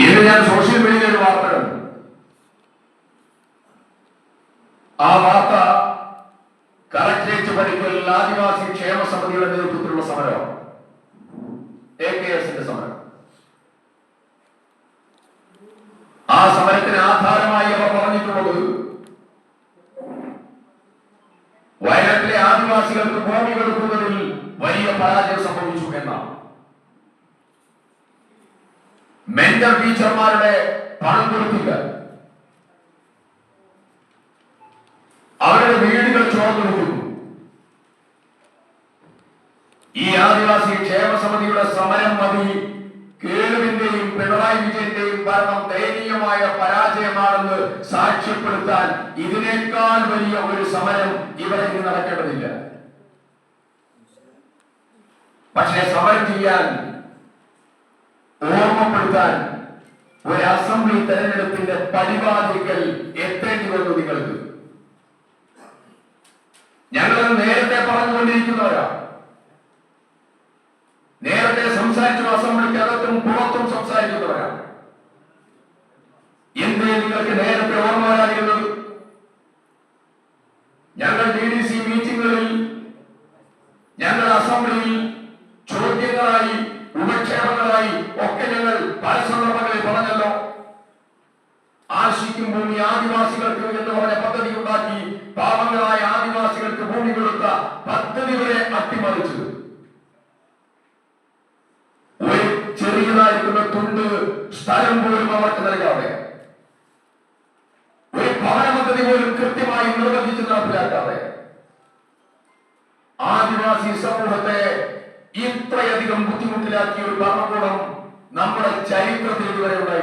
ഇന്ന് ഞാൻ സോഷ്യൽ മീഡിയയിൽ ഒരു വാർത്ത കണ്ടു. ആ വാർത്ത കളക്ടറേറ്റ് പടിക്കൽ ആദിവാസി ക്ഷേമ സമിതിയുടെ നേതൃത്വത്തിലുള്ള സമരം, AKS സമരം. ആ സമരത്തിന് ആധാരമായി അവർ പറഞ്ഞിട്ടുള്ളത് വയനാട്ടിലെ ആദിവാസികൾക്ക് ഭൂമി കൊടുക്കുന്നതിൽ വലിയ പരാജയം സംഭവിച്ചു എന്നാണ്. മെന്റർ ടീച്ചർമാരുടെ പണം കൊടുത്തില്ല, അവരുടെ വീടുകൾ ചോർന്നെടുക്കുന്നു. ഈ ആദിവാസി ക്ഷേമ സമിതിയുടെ സമരം മതി കേളുവിന്റെയും പിണറായി വിജയന്റെയും ഭരണം ദയനീയമായ പരാജയമാണെന്ന് സാക്ഷ്യപ്പെടുത്താൻ ഇതിനേക്കാൾ വലിയ ഒരു സമരം ഇവിടെ ഇനി നടക്കേണ്ടതില്ല. പക്ഷേ സമരം ചെയ്യാൻ, ഓർമ്മപ്പെടുത്താൻ ഒരു അസംബ്ലി തെരഞ്ഞെടുപ്പിന്റെ പടിവാതിക്കൽ എത്തേണ്ടി വന്നു നിങ്ങൾക്ക്. ഞങ്ങൾ നേരത്തെ പറഞ്ഞുകൊണ്ടിരിക്കുന്നവരാണ്, നേരത്തെ സംസാരിച്ചു, അസംബ്ലിക്ക് അകത്തും പുറത്തും സംസാരിക്കുന്നവരാണ്. എന്തേ നിങ്ങൾക്ക് നേരത്തെ ഓർമ്മ വരാതിരുന്നത്? ഞങ്ങൾ DDC മീറ്റിംഗുകളിൽ, ഞങ്ങൾ അസംബ്ലിയിൽ ചോദ്യങ്ങളായി, ഉപക്ഷേപങ്ങളായി ഒക്കെ ഞങ്ങൾ പല സന്ദർഭങ്ങളിൽ പറഞ്ഞല്ലോ. ആശിക്കും ഭൂമി ആദിവാസികൾക്ക് എന്ന് പറഞ്ഞ പദ്ധതി ഉണ്ടാക്കി പാവങ്ങളായ ആദിവാസികൾക്ക് ഭൂമി കൊടുത്ത പദ്ധതി വരെ അട്ടിമറിച്ചു. ഒരു ചെറിയതായിരിക്കുന്ന തുണ്ട് സ്ഥലം പോലും അവർക്ക് നൽകാതെ, ഒരു ഭവന പദ്ധതി പോലും കൃത്യമായി നിർവഹിച്ച് നടപ്പിലാക്കാതെ ആദിവാസി സമൂഹത്തെ ഇത്രയധികം ബുദ്ധിമുട്ടിലാക്കിയ ഒരു ഭരണകൂടം നമ്മുടെ ചരിത്രത്തിൽ ഇതുവരെ ഉണ്ടായി.